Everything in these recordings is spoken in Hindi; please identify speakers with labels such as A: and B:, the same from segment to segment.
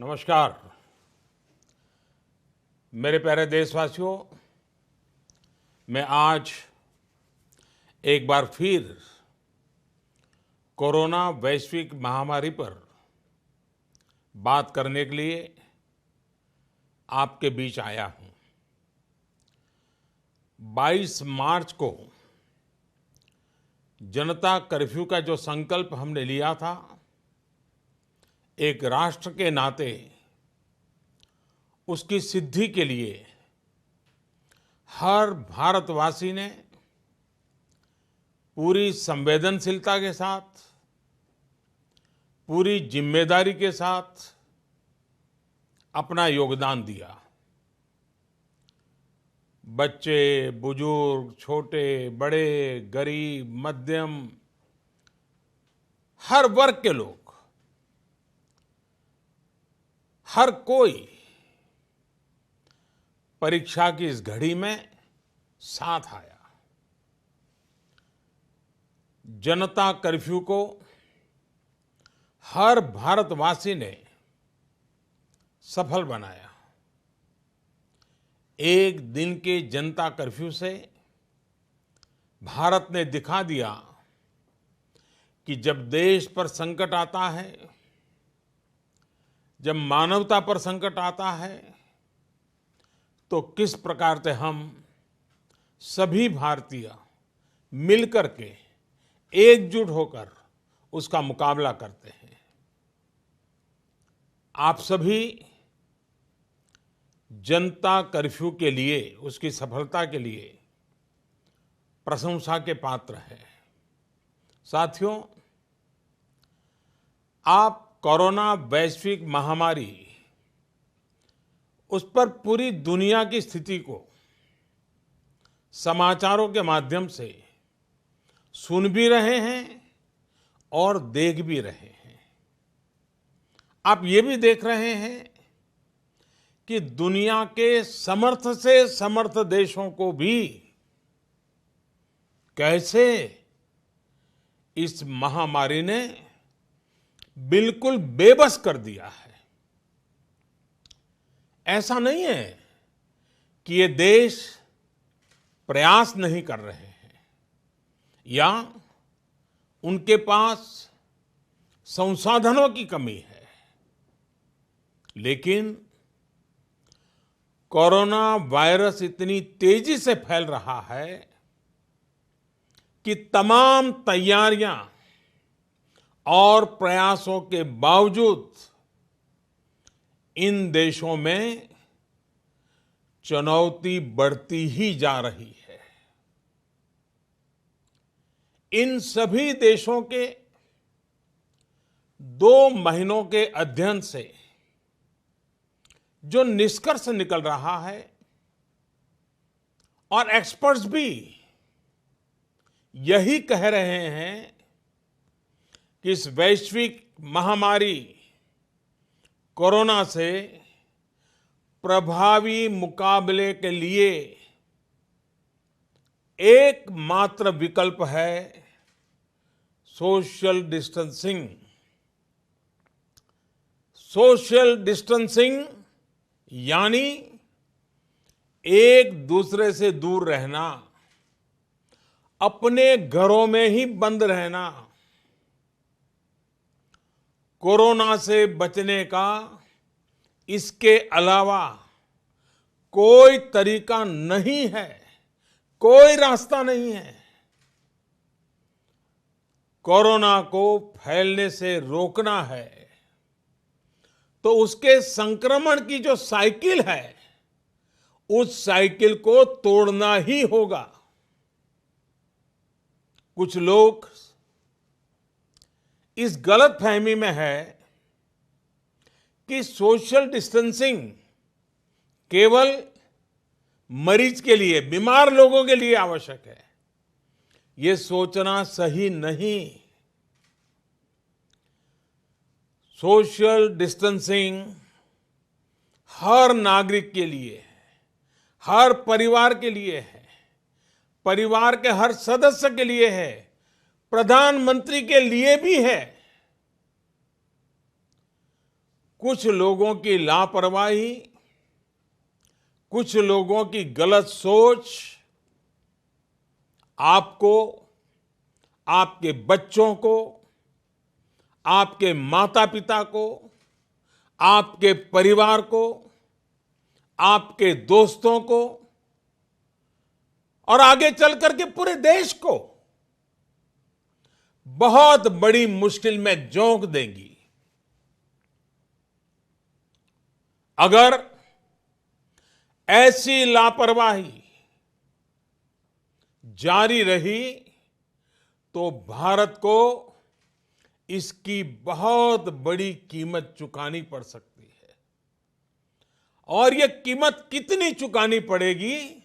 A: नमस्कार। मेरे प्यारे देशवासियों, मैं आज एक बार फिर कोरोना वैश्विक महामारी पर बात करने के लिए आपके बीच आया हूं। 22 मार्च को जनता कर्फ्यू का जो संकल्प हमने लिया था, एक राष्ट्र के नाते उसकी सिद्धि के लिए हर भारतवासी ने पूरी संवेदनशीलता के साथ, पूरी जिम्मेदारी के साथ अपना योगदान दिया। बच्चे, बुजुर्ग, छोटे, बड़े, गरीब, मध्यम, हर वर्ग के लोग, हर कोई परीक्षा की इस घड़ी में साथ आया। जनता कर्फ्यू को हर भारतवासी ने सफल बनाया। एक दिन के जनता कर्फ्यू से भारत ने दिखा दिया कि जब देश पर संकट आता है, जब मानवता पर संकट आता है, तो किस प्रकार से हम सभी भारतीय मिलकर के एकजुट होकर उसका मुकाबला करते हैं। आप सभी जनता कर्फ्यू के लिए, उसकी सफलता के लिए प्रशंसा के पात्र हैं। साथियों, आप कोरोना वैश्विक महामारी, उस पर पूरी दुनिया की स्थिति को समाचारों के माध्यम से सुन भी रहे हैं और देख भी रहे हैं। आप ये भी देख रहे हैं कि दुनिया के समर्थ से समर्थ देशों को भी कैसे इस महामारी ने बिल्कुल बेबस कर दिया है। ऐसा नहीं है कि ये देश प्रयास नहीं कर रहे हैं या उनके पास संसाधनों की कमी है, लेकिन कोरोना वायरस इतनी तेजी से फैल रहा है कि तमाम तैयारियां और प्रयासों के बावजूद इन देशों में चुनौती बढ़ती ही जा रही है। इन सभी देशों के 2 महीनों के अध्ययन से जो निष्कर्ष निकल रहा है, और एक्सपर्ट्स भी यही कह रहे हैं कि इस वैश्विक महामारी कोरोना से प्रभावी मुकाबले के लिए एकमात्र विकल्प है सोशल डिस्टेंसिंग। सोशल डिस्टेंसिंग यानी एक दूसरे से दूर रहना, अपने घरों में ही बंद रहना। कोरोना से बचने का इसके अलावा कोई तरीका नहीं है, कोई रास्ता नहीं है। कोरोना को फैलने से रोकना है तो उसके संक्रमण की जो साइकिल है, उस साइकिल को तोड़ना ही होगा। कुछ लोग इस गलतफहमी में है कि सोशल डिस्टेंसिंग केवल मरीज के लिए, बीमार लोगों के लिए आवश्यक है। ये सोचना सही नहीं। सोशल डिस्टेंसिंग हर नागरिक के लिए है, हर परिवार के लिए है, परिवार के हर सदस्य के लिए है, प्रधानमंत्री के लिए भी है। कुछ लोगों की लापरवाही, कुछ लोगों की गलत सोच आपको, आपके बच्चों को, आपके माता-पिता को, आपके परिवार को, आपके दोस्तों को और आगे चल करके पूरे देश को बहुत बड़ी मुश्किल में झोंक देंगी। अगर ऐसी लापरवाही जारी रही तो भारत को इसकी बहुत बड़ी कीमत चुकानी पड़ सकती है। और यह कीमत कितनी चुकानी पड़ेगी,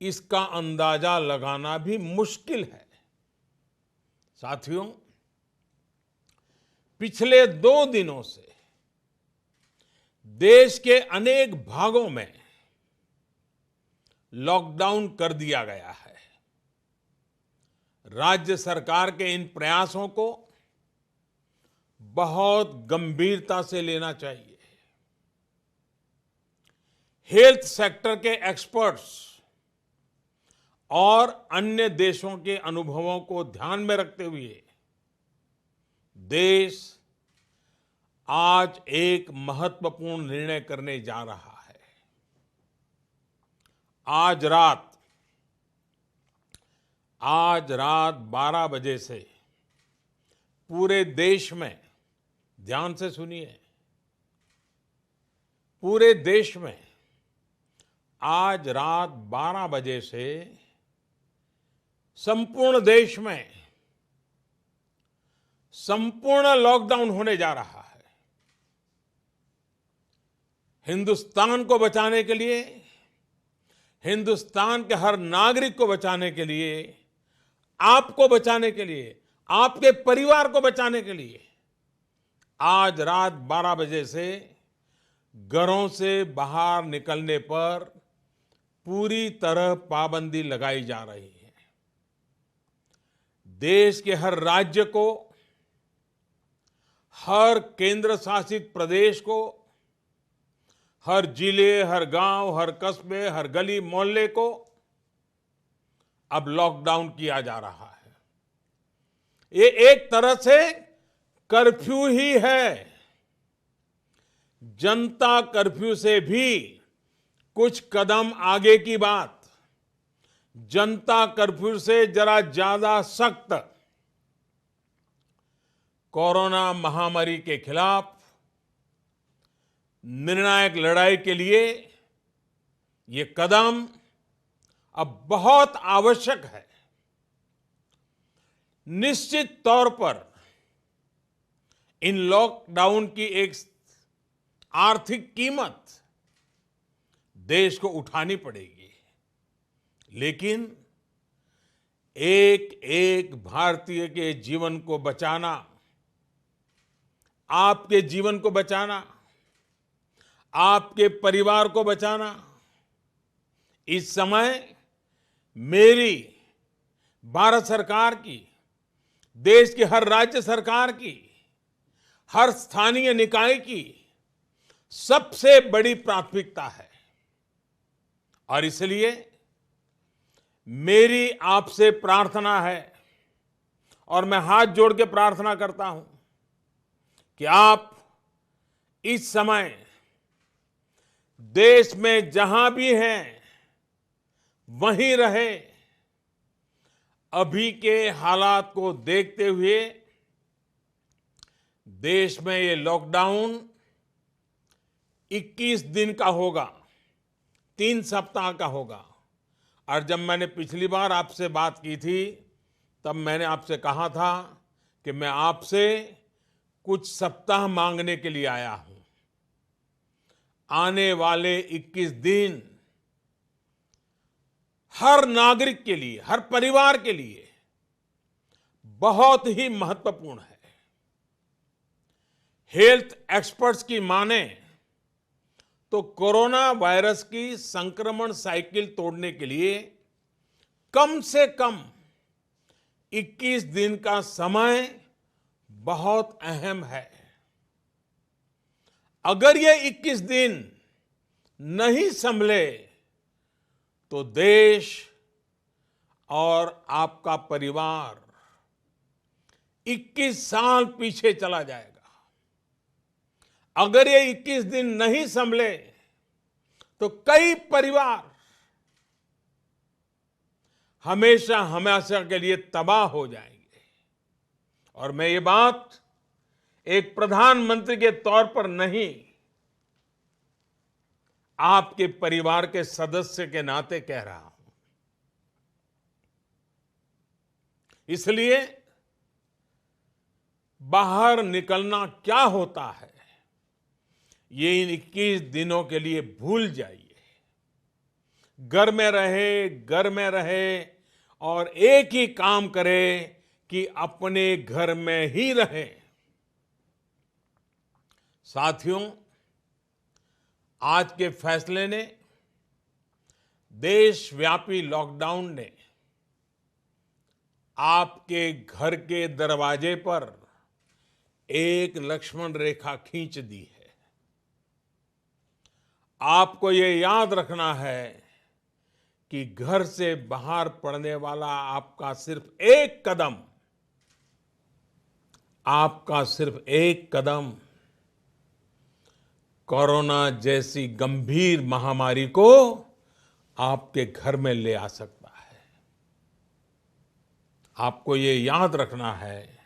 A: इसका अंदाजा लगाना भी मुश्किल है। साथियों, पिछले 2 दिनों से देश के अनेक भागों में लॉकडाउन कर दिया गया है। राज्य सरकार के इन प्रयासों को बहुत गंभीरता से लेना चाहिए। हेल्थ सेक्टर के एक्सपर्ट्स और अन्य देशों के अनुभवों को ध्यान में रखते हुए देश आज एक महत्वपूर्ण निर्णय करने जा रहा है। आज रात 12 बजे से पूरे देश में, ध्यान से सुनिए, पूरे देश में आज रात 12 बजे से संपूर्ण देश में संपूर्ण लॉकडाउन होने जा रहा है। हिंदुस्तान को बचाने के लिए, हिंदुस्तान के हर नागरिक को बचाने के लिए, आपको बचाने के लिए, आपके परिवार को बचाने के लिए आज रात 12 बजे से घरों से बाहर निकलने पर पूरी तरह पाबंदी लगाई जा रही है। देश के हर राज्य को, हर केंद्र शासित प्रदेश को, हर जिले, हर गांव, हर कस्बे, हर गली मोहल्ले को अब लॉकडाउन किया जा रहा है। ये एक तरह से कर्फ्यू ही है। जनता कर्फ्यू से भी कुछ कदम आगे की बात। जनता कर्फ्यू से जरा ज्यादा सख्त। कोरोना महामारी के खिलाफ निर्णायक लड़ाई के लिए ये कदम अब बहुत आवश्यक है। निश्चित तौर पर इन लॉकडाउन की एक आर्थिक कीमत देश को उठानी पड़ेगी, लेकिन एक एक भारतीय के जीवन को बचाना, आपके जीवन को बचाना, आपके परिवार को बचाना, इस समय मेरी, भारत सरकार की, देश की हर राज्य सरकार की, हर स्थानीय निकाय की सबसे बड़ी प्राथमिकता है। और इसलिए मेरी आपसे प्रार्थना है और मैं हाथ जोड़ के प्रार्थना करता हूं कि आप इस समय देश में जहां भी हैं वहीं रहे। अभी के हालात को देखते हुए देश में ये लॉकडाउन 21 दिन का होगा, 3 सप्ताह का होगा। और जब मैंने पिछली बार आपसे बात की थी तब मैंने आपसे कहा था कि मैं आपसे कुछ सप्ताह मांगने के लिए आया हूं। आने वाले 21 दिन हर नागरिक के लिए, हर परिवार के लिए बहुत ही महत्वपूर्ण है। हेल्थ एक्सपर्ट्स की माने तो कोरोना वायरस की संक्रमण साइकिल तोड़ने के लिए कम से कम 21 दिन का समय बहुत अहम है। अगर ये 21 दिन नहीं संभले तो देश और आपका परिवार 21 साल पीछे चला जाएगा। अगर ये 21 दिन नहीं संभले तो कई परिवार हमेशा हमेशा के लिए तबाह हो जाएंगे। और मैं ये बात एक प्रधानमंत्री के तौर पर नहीं, आपके परिवार के सदस्य के नाते कह रहा हूं। इसलिए बाहर निकलना क्या होता है ये इन 21 दिनों के लिए भूल जाइए। घर में रहे और एक ही काम करे कि अपने घर में ही रहे। साथियों, आज के फैसले ने, देशव्यापी लॉकडाउन ने आपके घर के दरवाजे पर एक लक्ष्मण रेखा खींच दी है। आपको ये याद रखना है कि घर से बाहर पड़ने वाला आपका सिर्फ एक कदम कोरोना जैसी गंभीर महामारी को आपके घर में ले आ सकता है। आपको ये याद रखना है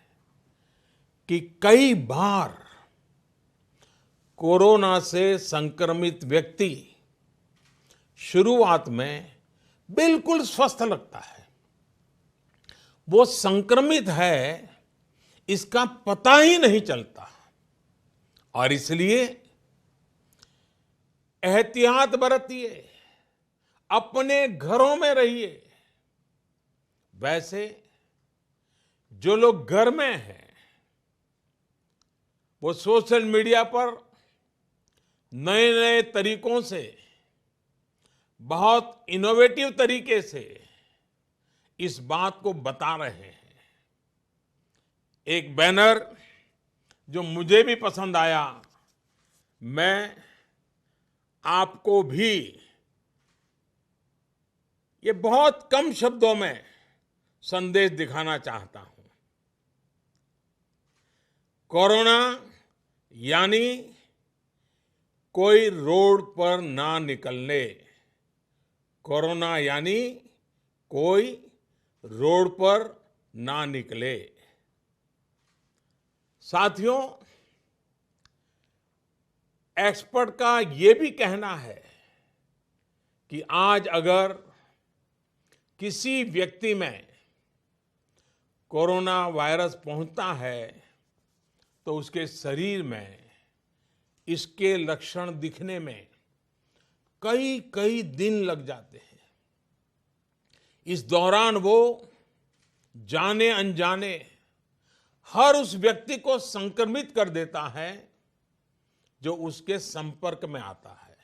A: कि कई बार कोरोना से संक्रमित व्यक्ति शुरुआत में बिल्कुल स्वस्थ लगता है, वो संक्रमित है इसका पता ही नहीं चलता, और इसलिए एहतियात बरतिए, अपने घरों में रहिए। वैसे जो लोग घर में हैं वो सोशल मीडिया पर नए नए तरीकों से, बहुत इनोवेटिव तरीके से इस बात को बता रहे हैं। एक बैनर जो मुझे भी पसंद आया, मैं आपको भी ये बहुत कम शब्दों में संदेश दिखाना चाहता हूं। कोरोना यानी कोई रोड पर ना निकलने। कोरोना यानी कोई रोड पर ना निकले। साथियों, एक्सपर्ट का ये भी कहना है कि आज अगर किसी व्यक्ति में कोरोना वायरस पहुंचता है तो उसके शरीर में इसके लक्षण दिखने में कई दिन लग जाते हैं। इस दौरान वो जाने अनजाने हर उस व्यक्ति को संक्रमित कर देता है जो उसके संपर्क में आता है।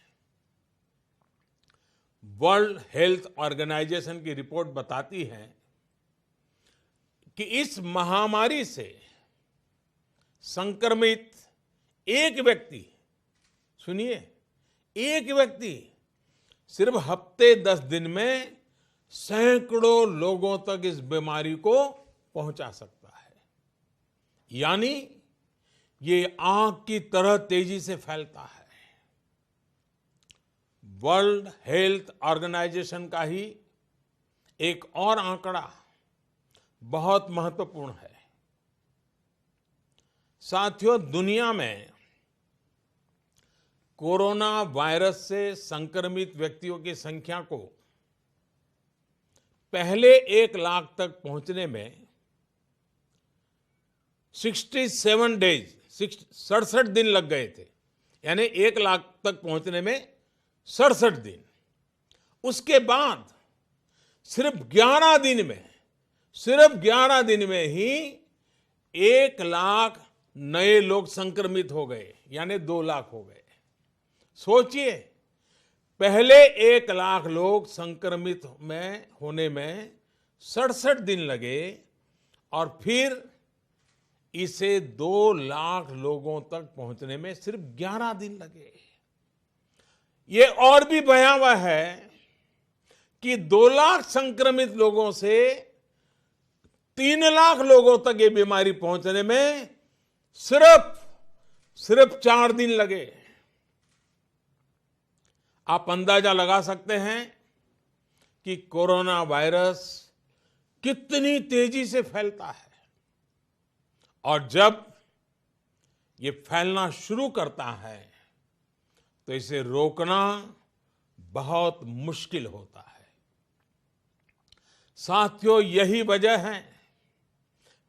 A: वर्ल्ड हेल्थ ऑर्गेनाइजेशन की रिपोर्ट बताती है कि इस महामारी से संक्रमित एक व्यक्ति, सुनिए, एक व्यक्ति सिर्फ हफ्ते 10 दिन में सैकड़ों लोगों तक इस बीमारी को पहुंचा सकता है। यानी ये आग की तरह तेजी से फैलता है। वर्ल्ड हेल्थ ऑर्गेनाइजेशन का ही एक और आंकड़ा बहुत महत्वपूर्ण है। साथियों, दुनिया में कोरोना वायरस से संक्रमित व्यक्तियों की संख्या को पहले 1 लाख तक पहुंचने में 67 दिन लग गए थे। यानी 1 लाख तक पहुंचने में 67 दिन। उसके बाद सिर्फ 11 दिन में ही 1 लाख नए लोग संक्रमित हो गए, यानी 2 लाख हो गए। सोचिए, पहले 1 लाख लोग संक्रमित होने में 67 दिन लगे और फिर इसे 2 लाख लोगों तक पहुंचने में सिर्फ 11 दिन लगे। ये और भी भयावह है कि 2 लाख संक्रमित लोगों से 3 लाख लोगों तक ये बीमारी पहुंचने में सिर्फ 4 दिन लगे। आप अंदाजा लगा सकते हैं कि कोरोना वायरस कितनी तेजी से फैलता है और जब ये फैलना शुरू करता है तो इसे रोकना बहुत मुश्किल होता है। साथियों, यही वजह है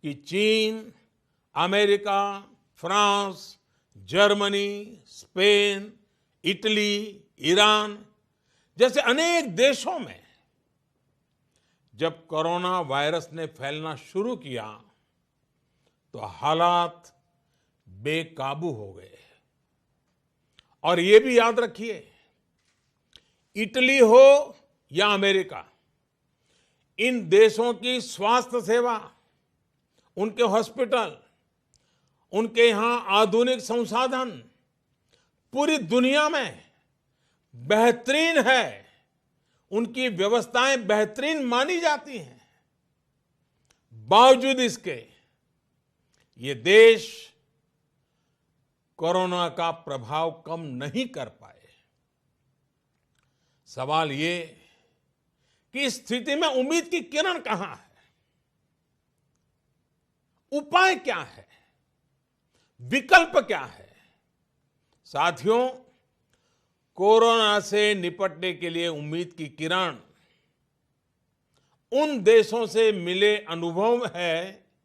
A: कि चीन, America, France, Germany, Spain, Italy, Iran जैसे अनेक देशों में जब कोरोना वायरस ने फैलना शुरू किया तो हालात बेकाबू हो गए। और ये भी याद रखिए, इटली हो या अमेरिका, इन देशों की स्वास्थ्य सेवा, उनके हॉस्पिटल, उनके यहां आधुनिक संसाधन पूरी दुनिया में बेहतरीन है। उनकी व्यवस्थाएं बेहतरीन मानी जाती हैं। बावजूद इसके ये देश कोरोना का प्रभाव कम नहीं कर पाए। सवाल ये कि इस स्थिति में उम्मीद की किरण कहां है? उपाय क्या है? विकल्प क्या है? साथियों, कोरोना से निपटने के लिए उम्मीद की किरण उन देशों से मिले अनुभव है